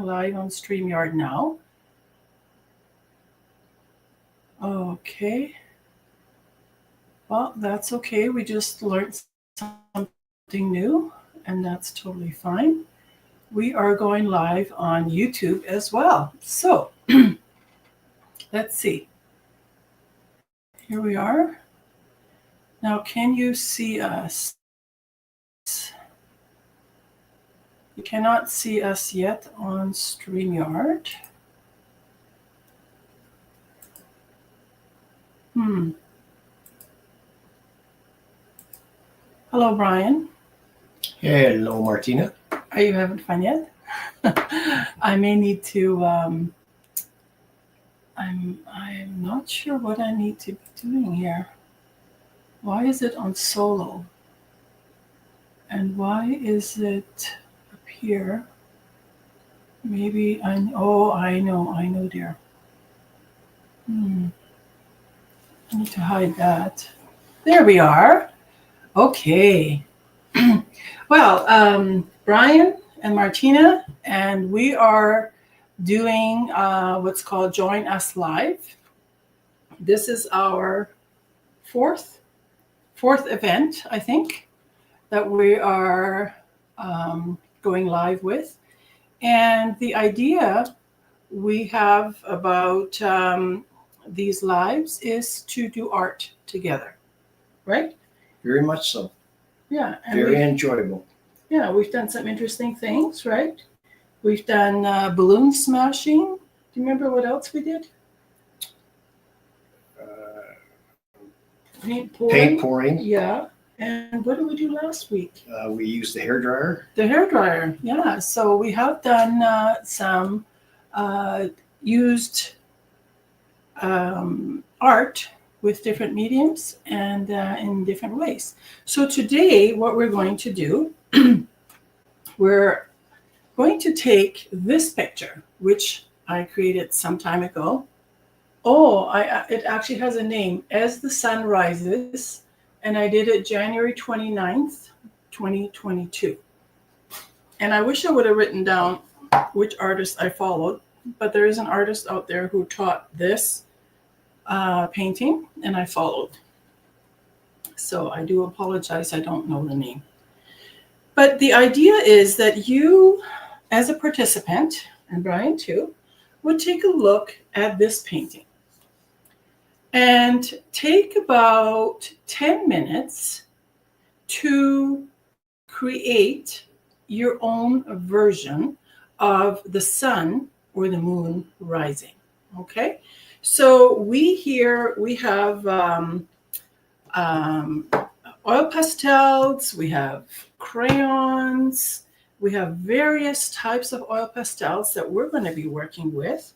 live on StreamYard now. Okay. Well, that's okay. We just learned something new, and that's totally fine. We are going live on YouTube as well. So let's see. Here we are. Now, can you see us? You cannot see us yet on StreamYard. Hello, Brian. Hello, Martina. Are you having fun yet? I may need to. I'm not sure what I need to be doing here. Why is it on solo? And why is it up here? Maybe I know, dear. I need to hide that. There we are. Okay. Well, Brian and Martina, and we are doing what's called Join Us Live. This is our fourth event, I think, that we are going live with. And the idea we have about these lives is to do art together, right? Very much so. Yeah. And very enjoyable. Yeah, we've done some interesting things, right? We've done balloon smashing. Do you remember what else we did? Paint pouring. Yeah. And what did we do last week? We used the hairdryer. The hairdryer, yeah. So we have done some used art with different mediums and in different ways. So today, what we're going to do, we're going to take this picture, which I created some time ago. Oh, it actually has a name, As the Sun Rises, and I did it January 29th, 2022. And I wish I would have written down which artist I followed, but there is an artist out there who taught this painting, and I followed. So I do apologize, I don't know the name. But the idea is that you, as a participant, and Brian too, would take a look at this painting and take about 10 minutes to create your own version of the sun or the moon rising. Okay, so we have oil pastels, we have crayons, we have various types of oil pastels that we're going to be working with.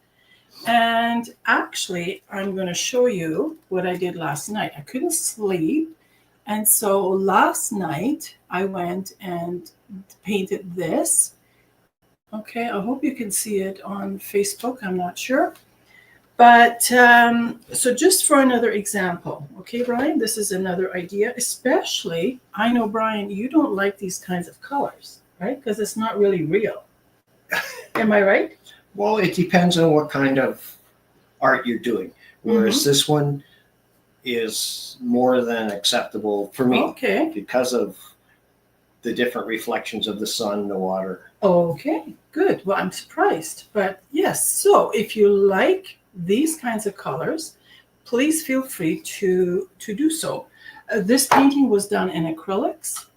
And actually, I'm going to show you what I did last night. I couldn't sleep. And so last night, I went and painted this. Okay, I hope you can see it on Facebook. I'm not sure. But so just for another example, okay, Brian, this is another idea. Especially, I know, Brian, you don't like these kinds of colors, right? Because it's not really real. Am I right? Well, it depends on what kind of art you're doing. Whereas this one is more than acceptable for me. Okay. Because of the different reflections of the sun and the water. Okay, good. Well, I'm surprised. But yes, so if you like these kinds of colors, please feel free to do so. This painting was done in acrylics.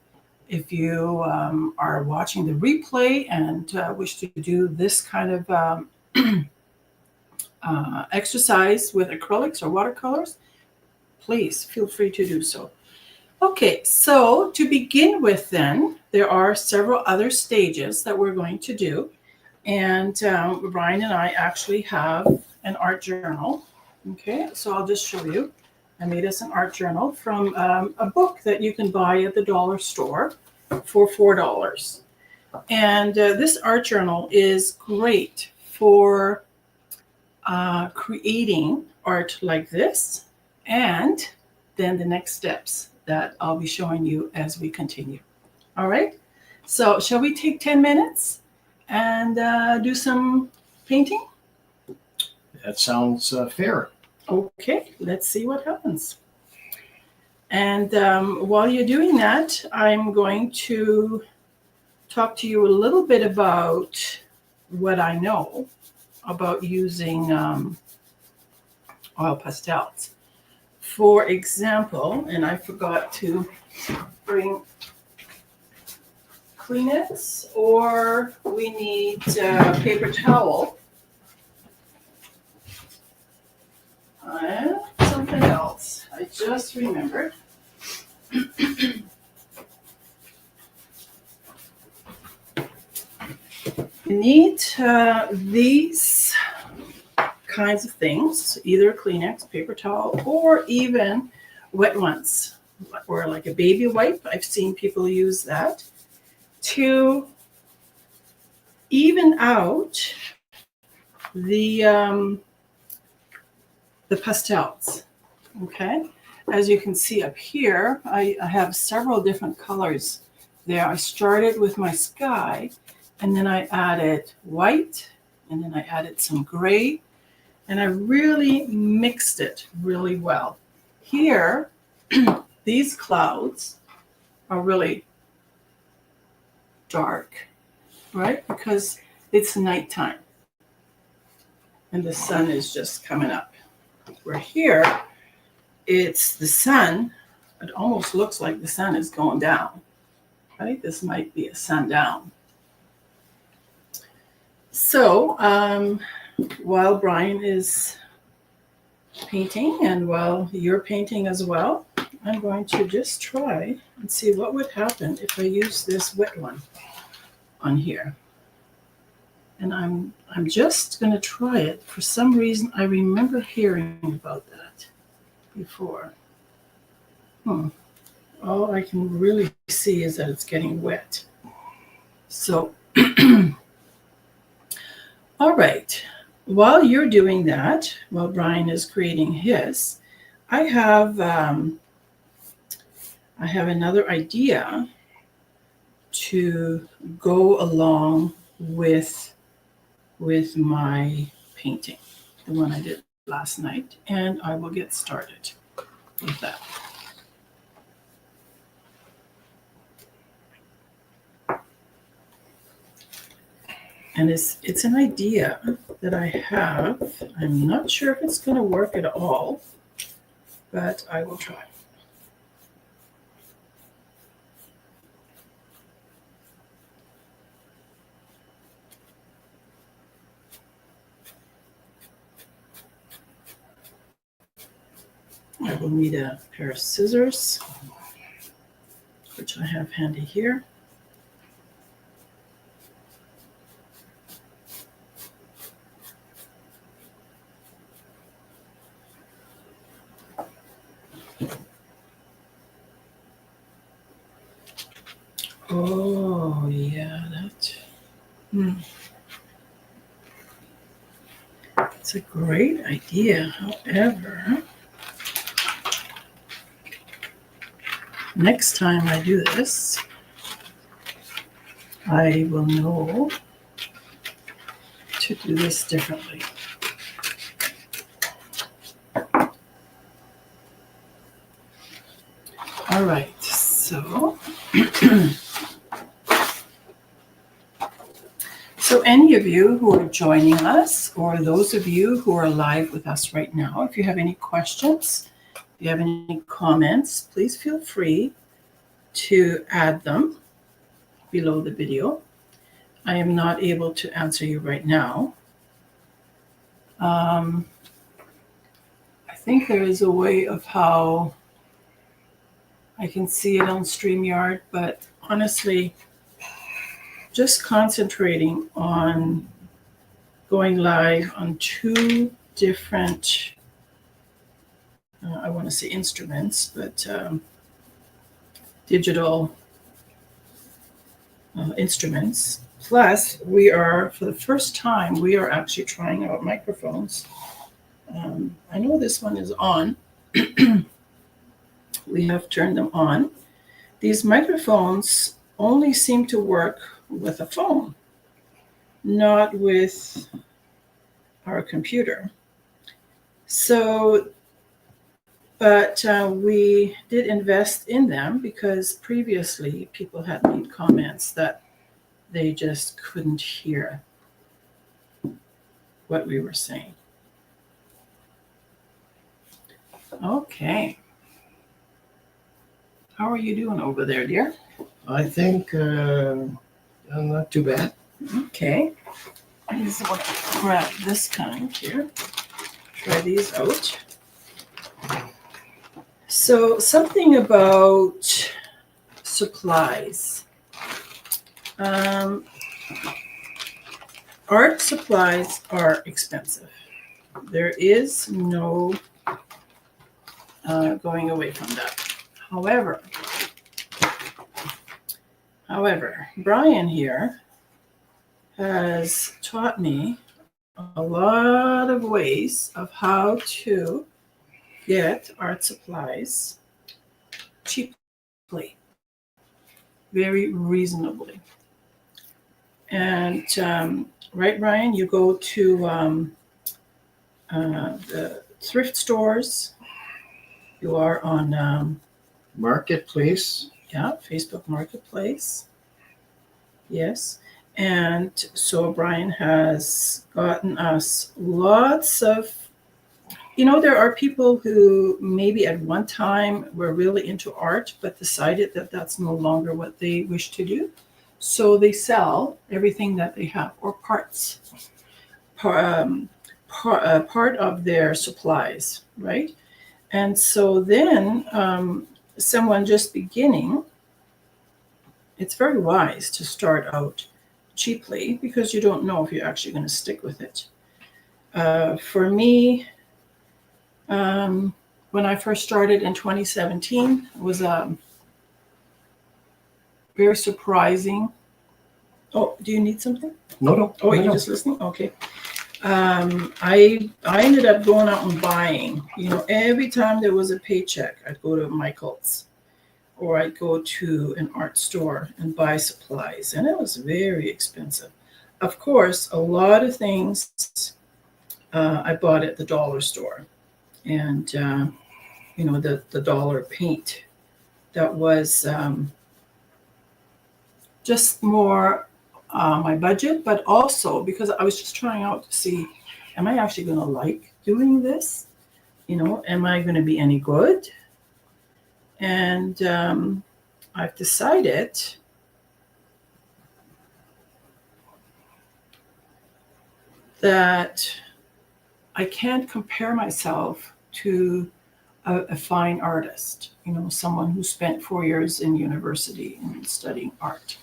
If you are watching the replay and wish to do this kind of exercise with acrylics or watercolors, please feel free to do so. Okay, so to begin with then, there are several other stages that we're going to do. And Brian and I actually have an art journal. Okay, so I'll just show you. I made us an art journal from a book that you can buy at the dollar store for $4. And this art journal is great for creating art like this, and then the next steps that I'll be showing you as we continue. All right, so shall we take 10 minutes and do some painting? That sounds fair. Okay, let's see what happens. And while you're doing that, I'm going to talk to you a little bit about what I know about using oil pastels. For example, and I forgot to bring Kleenex, or we need paper towel. Something else I just remembered. You need these kinds of things, either Kleenex, paper towel, or even wet ones, or like a baby wipe. I've seen people use that to even out the pastels. Okay, as you can see up here, I have several different colors there. I started with my sky, and then I added white, and then I added some gray, and I really mixed it really well. Here, these clouds are really dark, right? Because it's nighttime and the sun is just coming up. Where here, it's the sun. It almost looks like the sun is going down. I think this might be a sundown. So while Brian is painting and while you're painting as well, I'm going to just try and see what would happen if I use this wet one on here. And I'm just going to try it. For some reason, I remember hearing about that before. All I can really see is that it's getting wet. So, all right. While you're doing that, while Brian is creating his, I have another idea to go along with my painting, the one I did last night, and I will get started with that. And it's an idea that I have. I'm not sure if it's going to work at all, but I will try. I will need a pair of scissors, which I have handy here. Oh, yeah, that's a great idea. However, next time I do this, I will know to do this differently. All right, so so any of you who are joining us, or those of you who are live with us right now, if you have any questions, if you have any comments, please feel free to add them below the video. I am not able to answer you right now. I think there is a way of how I can see it on StreamYard, but honestly, just concentrating on going live on two different, I want to say instruments, but digital instruments. Plus, we are, for the first time, we are actually trying out microphones. I know this one is on. We have turned them on. These microphones only seem to work with a phone. not with our computer. So, but we did invest in them because previously people had made comments that they just couldn't hear what we were saying. Okay. How are you doing over there, dear? I think not too bad. Okay. I just want to grab this kind here. Try these out. So something about supplies. Art supplies are expensive. There is no going away from that. However, Brian here has taught me a lot of ways of how to get art supplies cheaply, very reasonably. And right, Brian, you go to the thrift stores. You are on Marketplace. Facebook Marketplace. Yes. And so Brian has gotten us lots of, there are people who maybe at one time were really into art, but decided that that's no longer what they wish to do. So they sell everything that they have, or parts, part of their supplies, right? And so then someone just beginning, it's very wise to start out cheaply because you don't know if you're actually going to stick with it. For me, when I first started in 2017, it was very surprising. Oh, do you need something? No. Oh, you're just listening? Okay. I ended up going out and buying. Every time there was a paycheck, I'd go to Michael's or I'd go to an art store and buy supplies, and it was very expensive. Of course, a lot of things I bought at the dollar store, and the dollar paint that was just more my budget, but also because I was just trying out to see, am I actually going to like doing this? Am I going to be any good? And I've decided that I can't compare myself to a fine artist, someone who spent 4 years in university and studying art.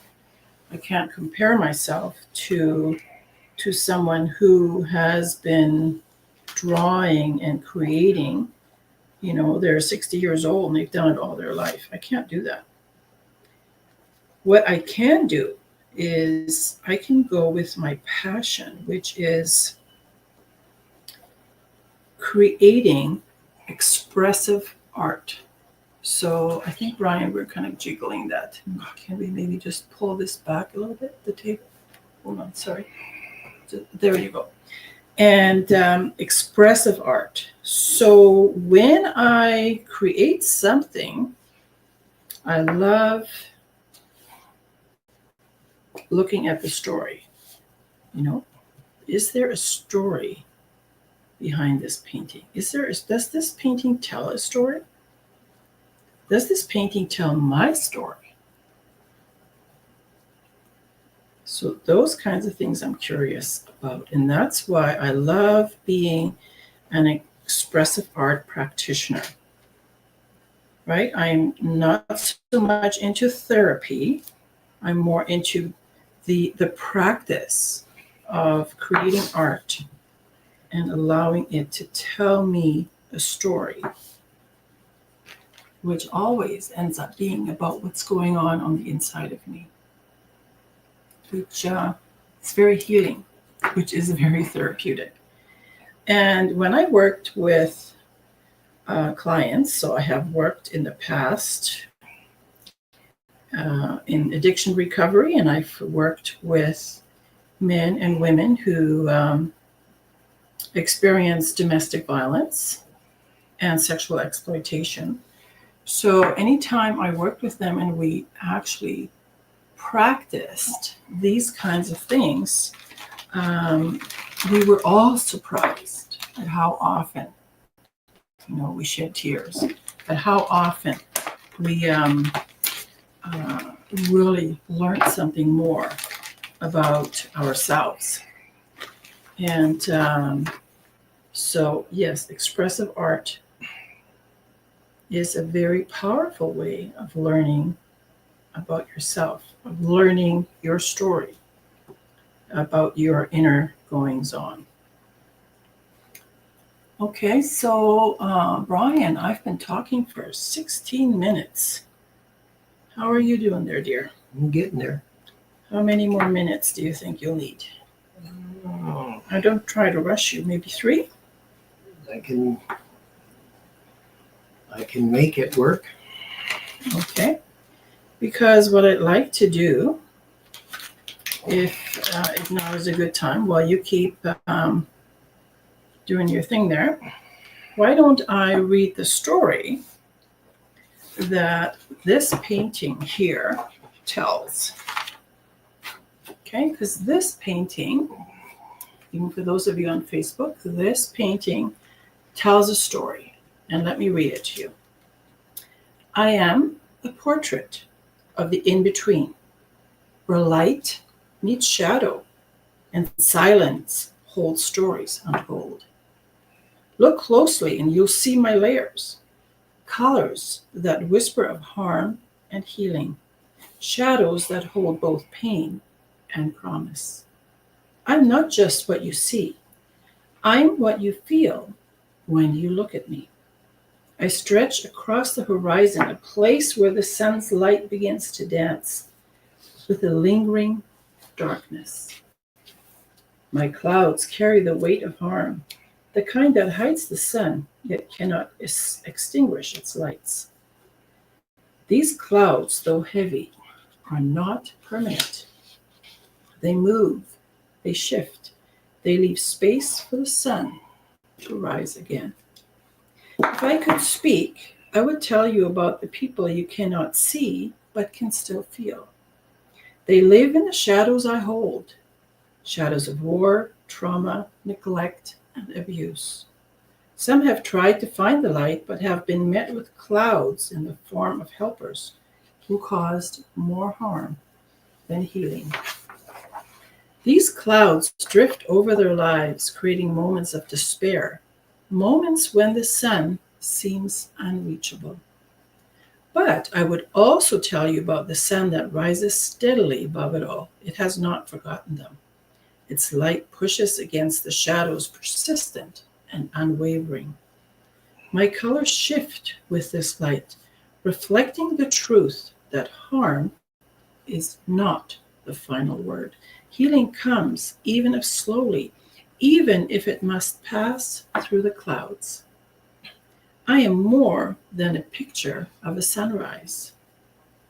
I can't compare myself to someone who has been drawing and creating. They're 60 years old and they've done it all their life. I can't do that. What I can do is I can go with my passion, which is creating expressive art. So I think, Brian, we're kind of jiggling that. Can we maybe just pull this back a little bit, the table? Hold on, sorry. There you go. And expressive art. So when I create something, I love looking at the story. Is there a story behind this painting? Does this painting tell a story? Does this painting tell my story? So those kinds of things I'm curious about. And that's why I love being an expressive art practitioner, right? I'm not so much into therapy. I'm more into the practice of creating art and allowing it to tell me a story, which always ends up being about what's going on the inside of me, which is very healing, which is very therapeutic. And when I worked with clients, so I have worked in the past in addiction recovery, and I've worked with men and women who experience domestic violence and sexual exploitation. So anytime I worked with them and we actually practiced these kinds of things, we were all surprised at how often, we shed tears, at how often we really learned something more about ourselves. And so, yes, expressive art is a very powerful way of learning about yourself, of learning your story, about your inner goings on. Okay, so Brian, I've been talking for 16 minutes. How are you doing there, dear? I'm getting there. How many more minutes do you think you'll need? Oh, I don't try to rush you. Maybe 3? I can make it work. Okay. Because what I'd like to do, if now is a good time, while you keep doing your thing there, why don't I read the story that this painting here tells? Okay, because this painting, even for those of you on Facebook, this painting tells a story. And let me read it to you. I am a portrait of the in-between, where light meets shadow and silence holds stories untold. Look closely and you'll see my layers, colors that whisper of harm and healing, shadows that hold both pain and promise. I'm not just what you see, I'm what you feel when you look at me. I stretch across the horizon, a place where the sun's light begins to dance with a lingering darkness. My clouds carry the weight of harm, the kind that hides the sun yet cannot extinguish its lights. These clouds, though heavy, are not permanent. They move, they shift, they leave space for the sun to rise again. If I could speak, I would tell you about the people you cannot see but can still feel. They live in the shadows I hold, shadows of war, trauma, neglect, and abuse. Some have tried to find the light but have been met with clouds in the form of helpers who caused more harm than healing. These clouds drift over their lives, creating moments of despair, moments when the sun seems unreachable. But I would also tell you about the sun that rises steadily above it all. It has not forgotten them. Its light pushes against the shadows, persistent and unwavering. My colors shift with this light, reflecting the truth that harm is not the final word. Healing comes, even if slowly, even if it must pass through the clouds. I am more than a picture of a sunrise.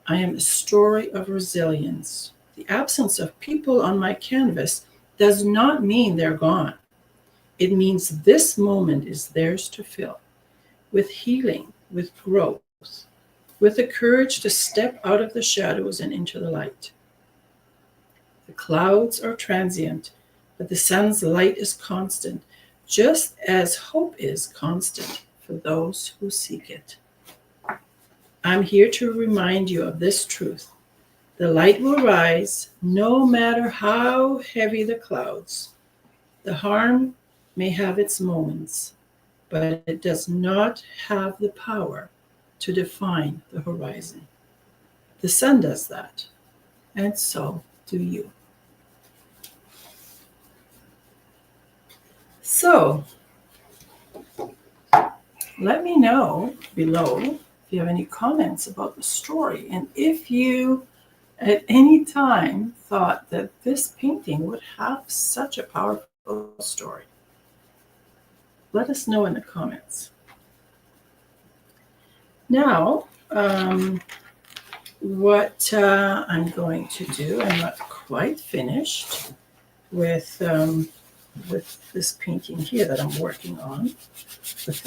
I am a story of resilience. The absence of people on my canvas does not mean they're gone. It means this moment is theirs to fill with healing, with growth, with the courage to step out of the shadows and into the light. The clouds are transient, but the sun's light is constant, just as hope is constant for those who seek it. I'm here to remind you of this truth. The light will rise no matter how heavy the clouds. The harm may have its moments, but it does not have the power to define the horizon. The sun does that, and so do you. So, let me know below if you have any comments about the story, and if you at any time thought that this painting would have such a powerful story. Let us know in the comments. Now, what I'm going to do, I'm not quite finished, with this painting here that I'm working on, with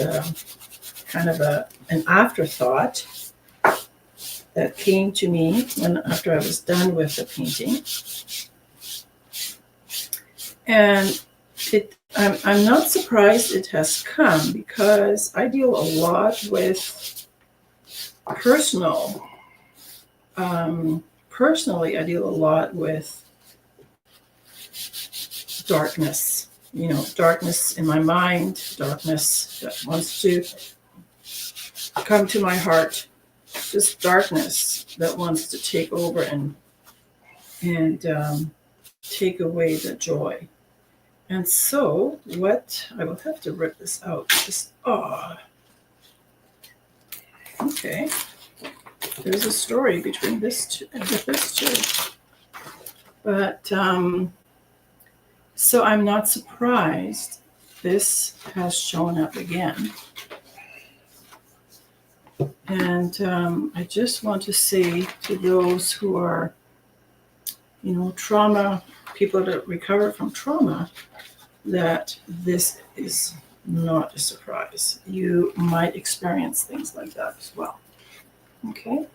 kind of an afterthought that came to me after I was done with the painting. And I'm not surprised it has come, because I deal a lot with personally, I deal a lot with darkness, darkness in my mind, darkness that wants to come to my heart, just darkness that wants to take over and take away the joy. And so I will have to rip this out. Okay. There's a story between this two, But so I'm not surprised this has shown up again. And I just want to say to those who are, trauma, people that recover from trauma, that this is not a surprise. You might experience things like that as well. Okay.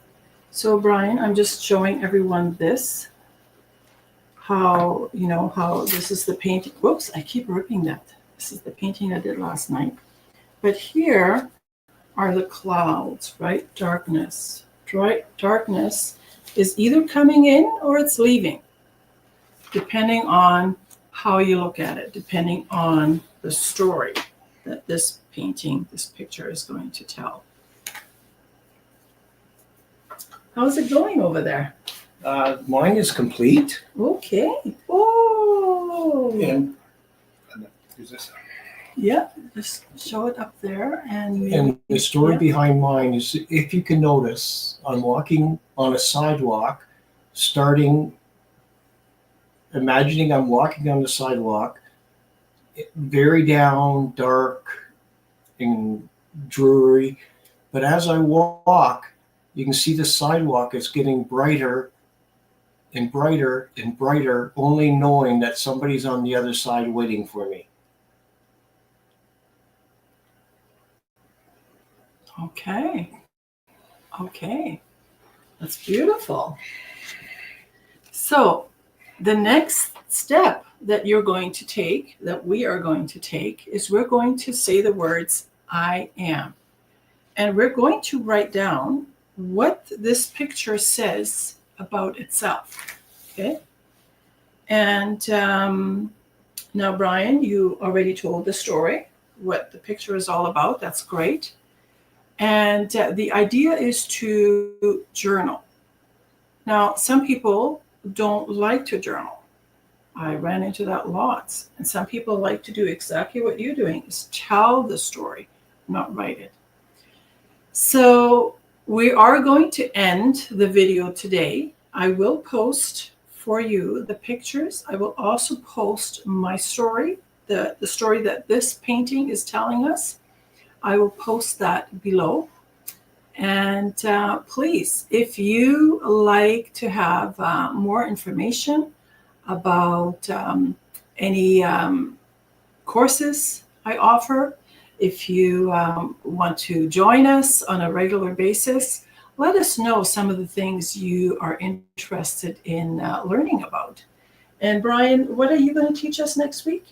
So Brian, I'm just showing everyone this, how this is the painting. Whoops, I keep ripping that. This is the painting I did last night. But here are the clouds, right? Darkness. Darkness is either coming in or it's leaving, depending on how you look at it, depending on the story that this picture is going to tell. How's it going over there? Mine is complete. Okay. Oh. And is this? Yeah, just show it up there. And the story behind mine is, if you can notice, I'm walking on a sidewalk, imagining I'm walking on the sidewalk, very down, dark, and dreary. But as I walk, you can see the sidewalk is getting brighter and brighter and brighter, only knowing that somebody's on the other side waiting for me. Okay. That's beautiful. So the next step that we are going to take, is we're going to say the words, I am. And we're going to write down what this picture says about itself. Okay. And now, Brian, you already told the story, what the picture is all about. That's great. And the idea is to journal. Now, some people don't like to journal. I ran into that lots. And some people like to do exactly what you're doing, is tell the story, not write it. So we are going to end the video today. I will post for you the pictures. I will also post my story, the story that this painting is telling us. I will post that below. And please, if you like to have more information about any courses I offer, if you want to join us on a regular basis, let us know some of the things you are interested in learning about. And Brian, what are you going to teach us next week?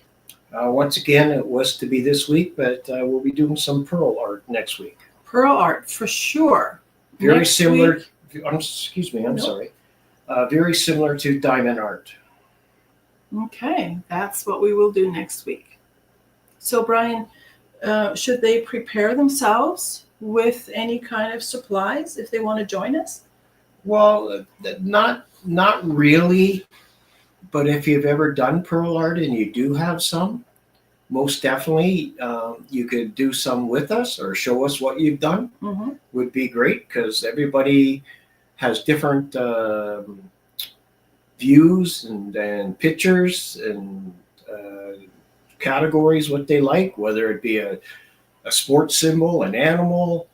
Once again, it was to be this week, but we'll be doing some pearl art next week. Pearl art, for sure. Very similar. Sorry. Very similar to diamond art. Okay, that's what we will do next week. So, Brian, should they prepare themselves with any kind of supplies if they want to join us? Well, not really. But if you've ever done pearl art and you do have some, most definitely you could do some with us or show us what you've done. Mm-hmm. Would be great, because everybody has different views and pictures and categories, what they like, whether it be a sports symbol, an animal,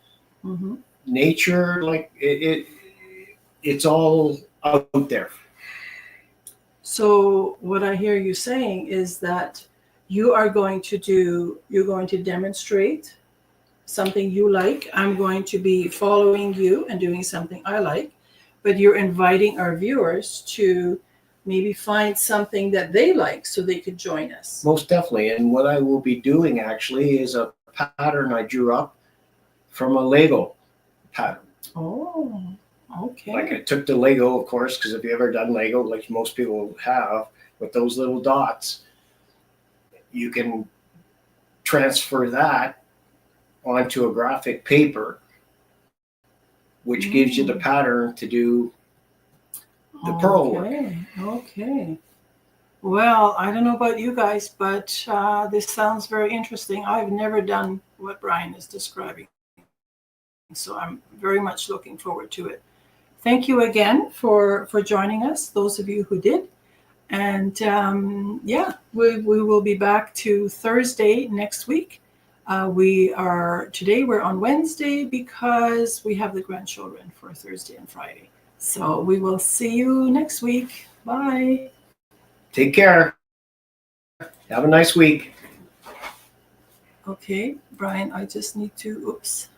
Mm-hmm. nature, like it's all out there. So what I hear you saying is that you're going to demonstrate something you like. I'm going to be following you and doing something I like, but you're inviting our viewers to maybe find something that they like so they could join us. Most definitely. And what I will be doing actually is a pattern I drew up from a Lego pattern. Oh, okay. Like I took the Lego, of course, because if you ever done Lego, like most people have, with those little dots, you can transfer that onto a graphic paper, which gives you the pattern to do the pearl work. Okay. Well, I don't know about you guys, but this sounds very interesting. I've never done what Brian is describing, so I'm very much looking forward to it. Thank you again for joining us, those of you who did. And yeah, we will be back to Thursday next week. We're on Wednesday because we have the grandchildren for Thursday and Friday. So we will see you next week. Bye. Take care. Have a nice week. Okay, Brian, I just need to, oops.